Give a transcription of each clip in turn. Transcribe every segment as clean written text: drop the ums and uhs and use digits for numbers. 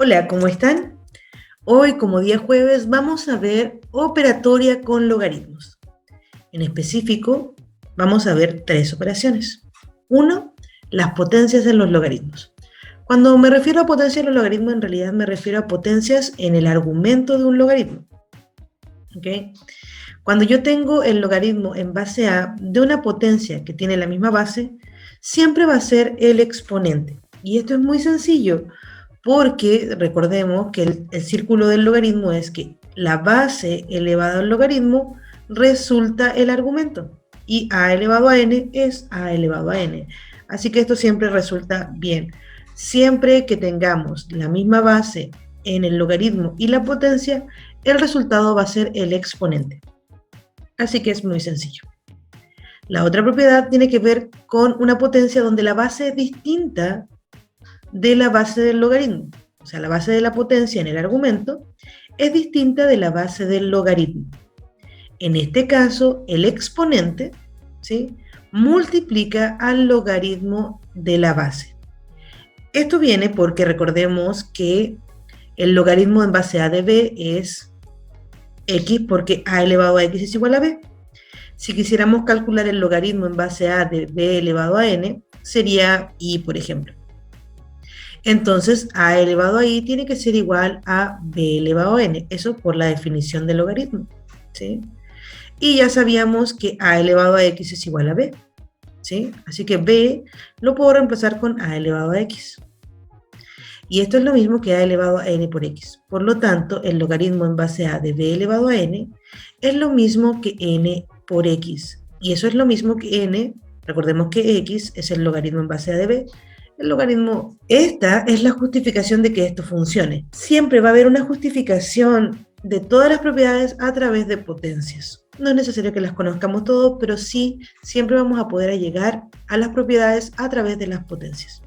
Hola, ¿cómo están? Hoy, como día jueves, vamos a ver operatoria con logaritmos. En específico, vamos a ver tres operaciones. Uno, las potencias en los logaritmos. Cuando me refiero a potencias en los logaritmos, en realidad me refiero a potencias en el argumento de un logaritmo. ¿Okay? Cuando yo tengo el logaritmo en base a de una potencia que tiene la misma base, siempre va a ser el exponente. Y esto es muy sencillo, porque recordemos que el círculo del logaritmo es que la base elevada al logaritmo resulta el argumento y a elevado a n es a elevado a n. Así que esto siempre resulta bien. Siempre que tengamos la misma base en el logaritmo y la potencia, el resultado va a ser el exponente. Así que es muy sencillo. La otra propiedad tiene que ver con una potencia donde la base es distinta de la base del logaritmo. O sea, la base de la potencia en el argumento es distinta de la base del logaritmo. En este caso, el exponente, ¿sí?, multiplica al logaritmo de la base. Esto viene porque recordemos que el logaritmo en base a de b es x, porque a elevado a x es igual a b. Si quisiéramos calcular el logaritmo en base a de b elevado a n, sería y, por ejemplo. Entonces, a elevado a i tiene que ser igual a b elevado a n. Eso por la definición del logaritmo, ¿sí? Y ya sabíamos que a elevado a x es igual a b, ¿sí? Así que b lo puedo reemplazar con a elevado a x. Y esto es lo mismo que a elevado a n por x. Por lo tanto, el logaritmo en base a de b elevado a n es lo mismo que n por x. Y eso es lo mismo que n, recordemos que x es el logaritmo en base a de b. El logaritmo, esta es la justificación de que esto funcione. Siempre va a haber una justificación de todas las propiedades a través de potencias. No es necesario que las conozcamos todas, pero sí, siempre vamos a poder llegar a las propiedades a través de las potencias.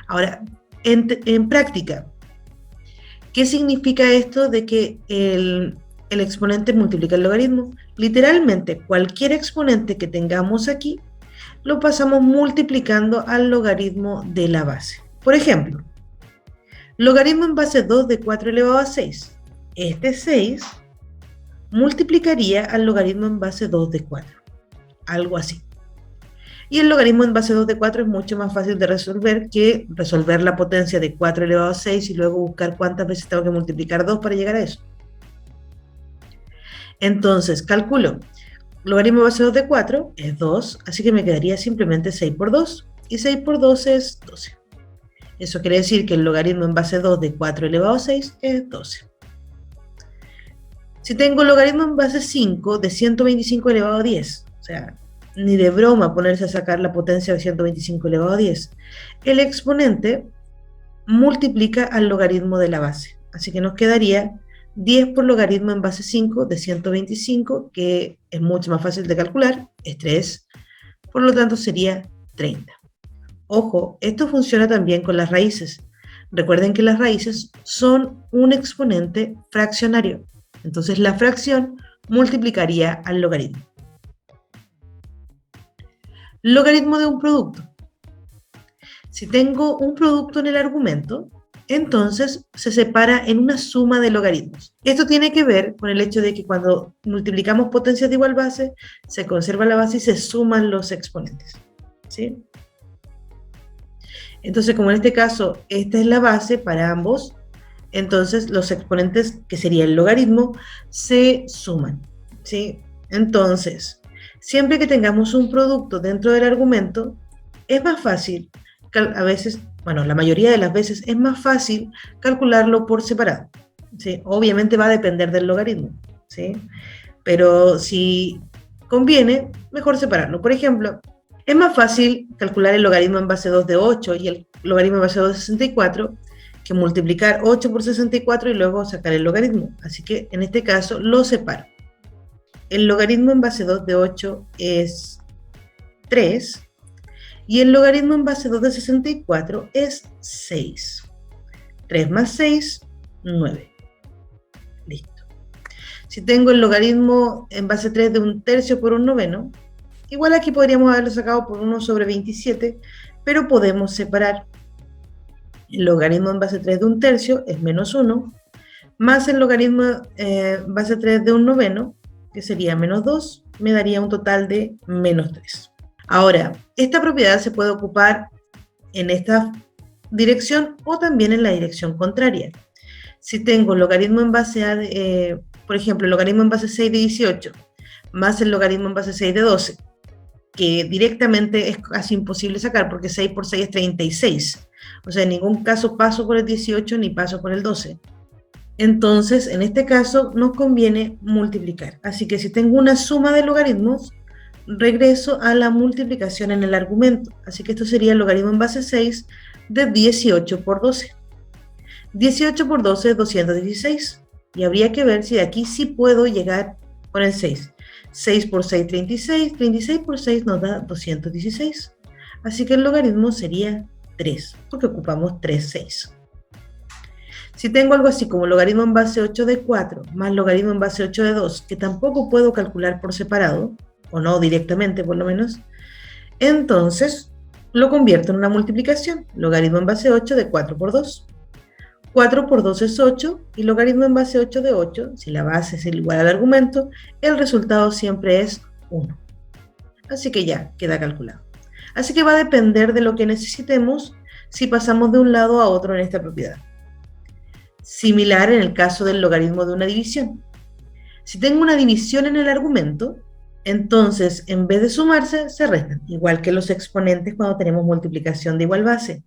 Ahora, en práctica, ¿qué significa esto de que el exponente multiplica el logaritmo? Literalmente, cualquier exponente que tengamos aquí, lo pasamos multiplicando al logaritmo de la base. Por ejemplo, logaritmo en base 2 de 4 elevado a 6. Este 6 multiplicaría al logaritmo en base 2 de 4. Algo así. Y el logaritmo en base 2 de 4 es mucho más fácil de resolver que resolver la potencia de 4 elevado a 6 y luego buscar cuántas veces tengo que multiplicar 2 para llegar a eso. Entonces, calculo. Logaritmo base 2 de 4 es 2, así que me quedaría simplemente 6 por 2, y 6 por 2 es 12. Eso quiere decir que el logaritmo en base 2 de 4 elevado a 6 es 12. Si tengo logaritmo en base 5 de 125 elevado a 10, o sea, ni de broma ponerse a sacar la potencia de 125 elevado a 10, el exponente multiplica al logaritmo de la base, así que nos quedaría 10 por logaritmo en base 5 de 125, que es mucho más fácil de calcular, es 3, por lo tanto sería 30. Ojo, esto funciona también con las raíces. Recuerden que las raíces son un exponente fraccionario, entonces la fracción multiplicaría al logaritmo. Logaritmo de un producto. Si tengo un producto en el argumento, entonces se separa en una suma de logaritmos. Esto tiene que ver con el hecho de que cuando multiplicamos potencias de igual base, se conserva la base y se suman los exponentes, ¿sí? Entonces, como en este caso, esta es la base para ambos, entonces los exponentes, que sería el logaritmo, se suman, ¿sí? Entonces, siempre que tengamos un producto dentro del argumento, es más fácil, a veces, bueno, la mayoría de las veces es más fácil calcularlo por separado, ¿sí? Obviamente va a depender del logaritmo, ¿sí? Pero si conviene, mejor separarlo. Por ejemplo, es más fácil calcular el logaritmo en base 2 de 8 y el logaritmo en base 2 de 64 que multiplicar 8 por 64 y luego sacar el logaritmo. Así que en este caso lo separo. El logaritmo en base 2 de 8 es 3 y el logaritmo en base 2 de 64 es 6. 3 más 6, 9. Listo. Si tengo el logaritmo en base 3 de 1/3 por 1/9, igual aquí podríamos haberlo sacado por 1 sobre 27, pero podemos separar. El logaritmo en base 3 de un tercio es menos 1, más el logaritmo base 3 de un noveno, que sería menos 2, me daría un total de menos 3. Ahora, esta propiedad se puede ocupar en esta dirección o también en la dirección contraria. Si tengo logaritmo en base a, por ejemplo, el logaritmo en base 6 de 18, más el logaritmo en base 6 de 12, que directamente es casi imposible sacar porque 6 por 6 es 36. O sea, en ningún caso paso por el 18 ni paso por el 12. Entonces, en este caso, nos conviene multiplicar. Así que si tengo una suma de logaritmos, regreso a la multiplicación en el argumento. Así que esto sería el logaritmo en base 6 de 18 por 12. 18 por 12 es 216. Y habría que ver si de aquí sí puedo llegar con el 6. 6 por 6, 36. 36 por 6 nos da 216. Así que el logaritmo sería 3, porque ocupamos 3, 6. Si tengo algo así como logaritmo en base 8 de 4 más logaritmo en base 8 de 2, que tampoco puedo calcular por separado, o no directamente por lo menos, entonces lo convierto en una multiplicación. Logaritmo en base 8 de 4 por 2. 4 por 2 es 8, y logaritmo en base 8 de 8, si la base es igual al argumento, el resultado siempre es 1. Así que ya queda calculado. Así que va a depender de lo que necesitemos si pasamos de un lado a otro en esta propiedad. Similar en el caso del logaritmo de una división. Si tengo una división en el argumento, entonces en vez de sumarse, se restan, igual que los exponentes cuando tenemos multiplicación de igual base.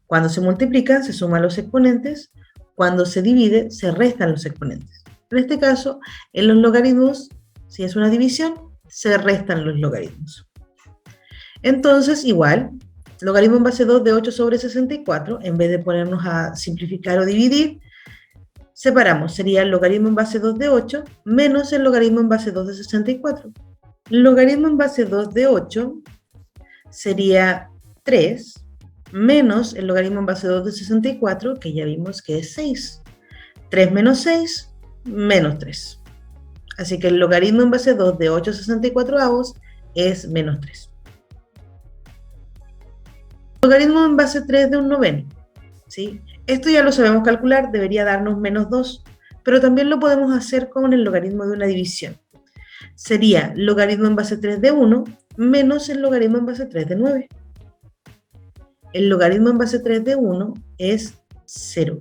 Cuando se multiplican, se suman los exponentes. Cuando se divide, se restan los exponentes. En este caso, en los logaritmos, si es una división, se restan los logaritmos. Entonces, igual, logaritmo en base 2 de 8 sobre 64, en vez de ponernos a simplificar o dividir, separamos. Sería el logaritmo en base 2 de 8 menos el logaritmo en base 2 de 64. El logaritmo en base 2 de 8 sería 3 menos el logaritmo en base 2 de 64, que ya vimos que es 6. 3 menos 6, menos 3. Así que el logaritmo en base 2 de 8 64avos es menos 3. Logaritmo en base 3 de un noveno, ¿sí? Esto ya lo sabemos calcular, debería darnos menos 2, pero también lo podemos hacer con el logaritmo de una división. Sería logaritmo en base 3 de 1 menos el logaritmo en base 3 de 9. El logaritmo en base 3 de 1 es 0,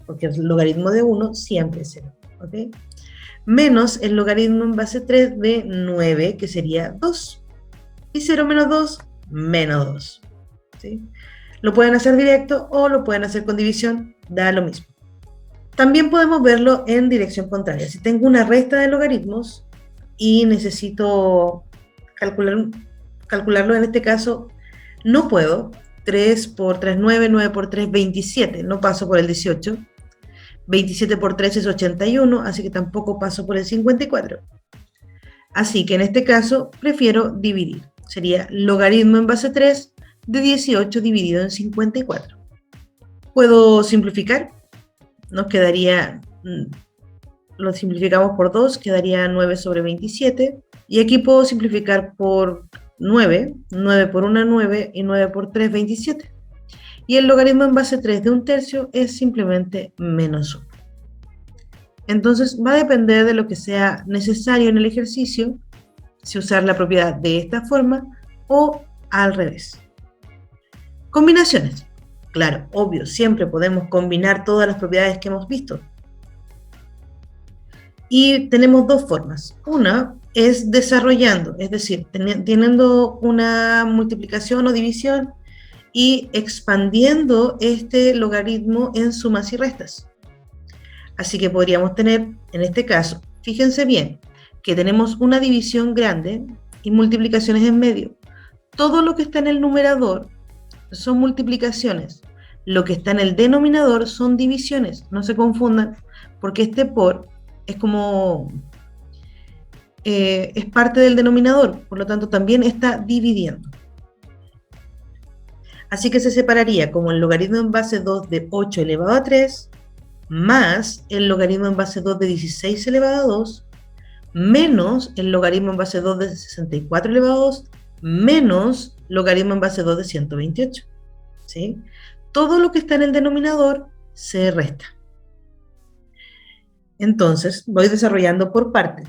porque el logaritmo de 1 siempre es 0, ¿ok? Menos el logaritmo en base 3 de 9, que sería 2. Y 0 menos 2, menos 2. ¿Sí? Lo pueden hacer directo o lo pueden hacer con división, da lo mismo. También podemos verlo en dirección contraria. Si tengo una resta de logaritmos y necesito calcularlo, en este caso no puedo. 3 por 3, 9, 9 por 3, 27, no paso por el 18. 27 por 3 es 81, así que tampoco paso por el 54. Así que en este caso prefiero dividir. Sería logaritmo en base 3 de 18 dividido en 54. Puedo simplificar. Nos quedaría, lo simplificamos por 2, quedaría 9 sobre 27. Y aquí puedo simplificar por 9. 9 por 1, 9, y 9 por 3, 27. Y el logaritmo en base 3 de un tercio es simplemente menos 1. Entonces va a depender de lo que sea necesario en el ejercicio, si usar la propiedad de esta forma o al revés. Combinaciones. Claro, obvio, siempre podemos combinar todas las propiedades que hemos visto. Y tenemos dos formas. Una es desarrollando, es decir, teniendo una multiplicación o división y expandiendo este logaritmo en sumas y restas. Así que podríamos tener, en este caso, fíjense bien, que tenemos una división grande y multiplicaciones en medio. Todo lo que está en el numerador son multiplicaciones. Lo que está en el denominador son divisiones. No se confundan, porque este por es como es parte del denominador, por lo tanto también está dividiendo. Así que se separaría como el logaritmo en base 2 de 8 elevado a 3 más el logaritmo en base 2 de 16 elevado a 2 menos el logaritmo en base 2 de 64 elevado a 2 menos logaritmo en base 2 de 128. ¿Sí? todo lo que está en el denominador se resta. Entonces, voy desarrollando por parte.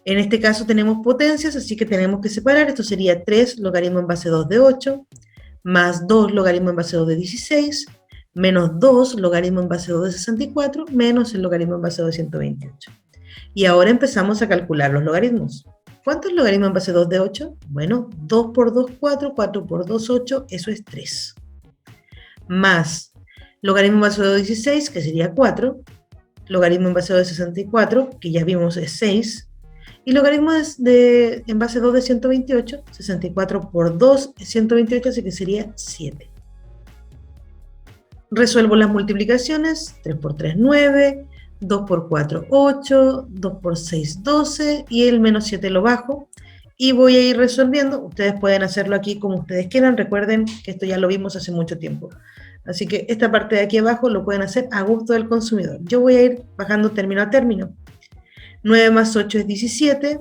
En este caso tenemos potencias, así que tenemos que separar. Esto sería 3 logaritmo en base 2 de 8, más 2 logaritmo en base 2 de 16, menos 2 logaritmo en base 2 de 64, menos el logaritmo en base 2 de 128. Y ahora empezamos a calcular los logaritmos. ¿Cuánto es logaritmo en base 2 de 8? Bueno, 2 por 2, 4, 4 por 2, 8, eso es 3. Más logaritmo en base 2 de 16, que sería 4, logaritmo en base 2 de 64, que ya vimos es 6, y logaritmo en base 2 de 128, 64 por 2 es 128, así que sería 7. Resuelvo las multiplicaciones, 3 por 3, 9, 2 por 4, 8, 2 por 6, 12, y el menos 7 lo bajo, y voy a ir resolviendo. Ustedes pueden hacerlo aquí como ustedes quieran, recuerden que esto ya lo vimos hace mucho tiempo. Así que esta parte de aquí abajo lo pueden hacer a gusto del consumidor. Yo voy a ir bajando término a término. 9 más 8 es 17,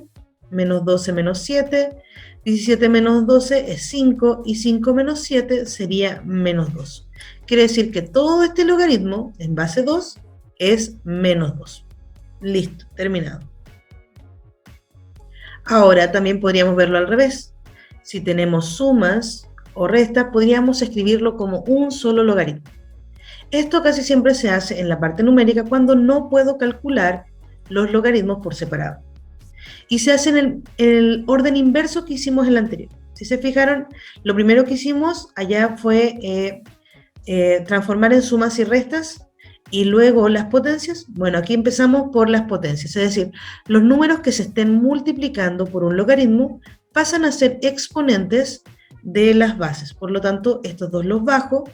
menos 12 menos 7, 17 menos 12 es 5, y 5 menos 7 sería menos 2. Quiere decir que todo este logaritmo en base 2 es menos 2. Listo, terminado. Ahora también podríamos verlo al revés. Si tenemos sumas o restas, podríamos escribirlo como un solo logaritmo. Esto casi siempre se hace en la parte numérica cuando no puedo calcular los logaritmos por separado. Y se hace en el orden inverso que hicimos en el anterior. Si se fijaron, lo primero que hicimos allá fue transformar en sumas y restas, y luego las potencias. Bueno, aquí empezamos por las potencias, es decir, los números que se estén multiplicando por un logaritmo pasan a ser exponentes de las bases. Por lo tanto, estos dos los bajo,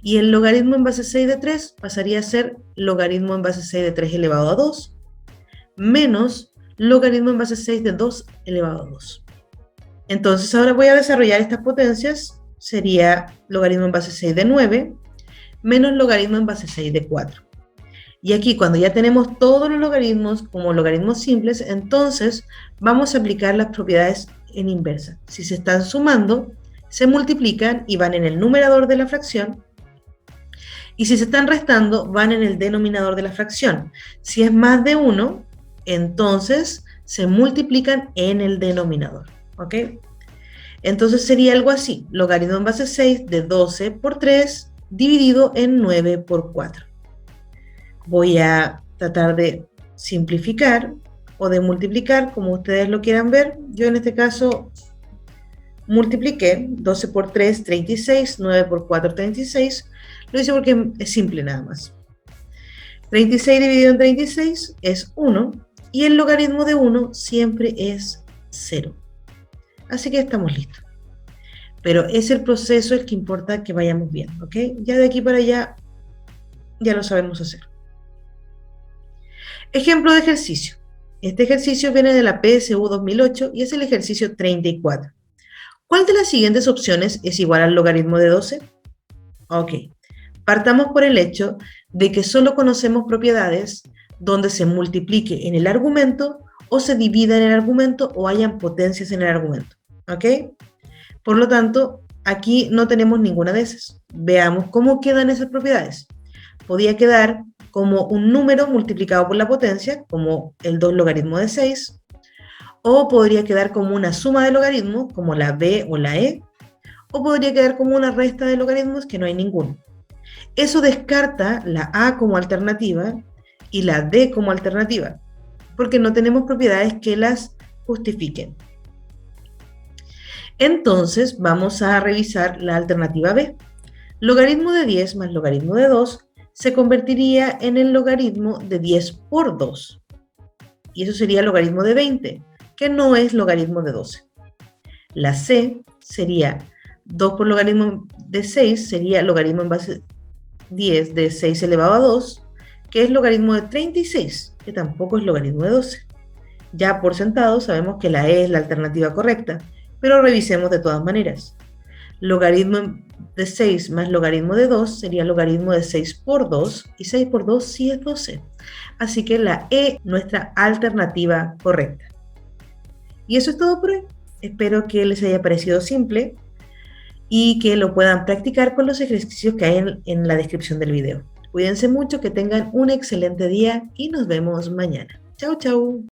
y el logaritmo en base 6 de 3 pasaría a ser logaritmo en base 6 de 3 elevado a 2, menos logaritmo en base 6 de 2 elevado a 2. Entonces ahora voy a desarrollar estas potencias. Sería logaritmo en base 6 de 9, menos logaritmo en base 6 de 4. Y aquí, cuando ya tenemos todos los logaritmos como logaritmos simples, entonces vamos a aplicar las propiedades en inversa. Si se están sumando, se multiplican y van en el numerador de la fracción. Y si se están restando, van en el denominador de la fracción. Si es más de 1, entonces se multiplican en el denominador. ¿Ok? Entonces sería algo así. Logaritmo en base 6 de 12 por 3 dividido en 9 por 4. Voy a tratar de simplificar o de multiplicar, como ustedes lo quieran ver. Yo en este caso multipliqué 12 por 3, 36, 9 por 4, 36. Lo hice porque es simple nada más. 36 dividido en 36 es 1, y el logaritmo de 1 siempre es 0. Así que estamos listos. Pero es el proceso el que importa que vayamos viendo, ¿ok? Ya de aquí para allá ya lo sabemos hacer. Ejemplo de ejercicio. Este ejercicio viene de la PSU 2008 y es el ejercicio 34. ¿Cuál de las siguientes opciones es igual al logaritmo de 12? Ok. Partamos por el hecho de que solo conocemos propiedades donde se multiplique en el argumento o se divida en el argumento o hayan potencias en el argumento. ¿Ok? Por lo tanto, aquí no tenemos ninguna de esas. Veamos cómo quedan esas propiedades. Podría quedar como un número multiplicado por la potencia, como el 2 logaritmo de 6, o podría quedar como una suma de logaritmos, como la b o la e, o podría quedar como una resta de logaritmos, que no hay ninguno. Eso descarta la a como alternativa y la d como alternativa, porque no tenemos propiedades que las justifiquen. Entonces vamos a revisar la alternativa b. Logaritmo de 10 más logaritmo de 2 se convertiría en el logaritmo de 10 por 2. Y eso sería logaritmo de 20, que no es logaritmo de 12. La c sería 2 por logaritmo de 6, sería logaritmo en base 10 de 6 elevado a 2, que es logaritmo de 36, que tampoco es logaritmo de 12. Ya por sentado sabemos que la e es la alternativa correcta, pero revisemos de todas maneras. Logaritmo de 6 más logaritmo de 2 sería logaritmo de 6 por 2, y 6 por 2 sí es 12. Así que la e, nuestra alternativa correcta. Y eso es todo por hoy. Espero que les haya parecido simple. y que lo puedan practicar con los ejercicios que hay en la descripción del video. Cuídense mucho, que tengan un excelente día y nos vemos mañana. Chau, chau.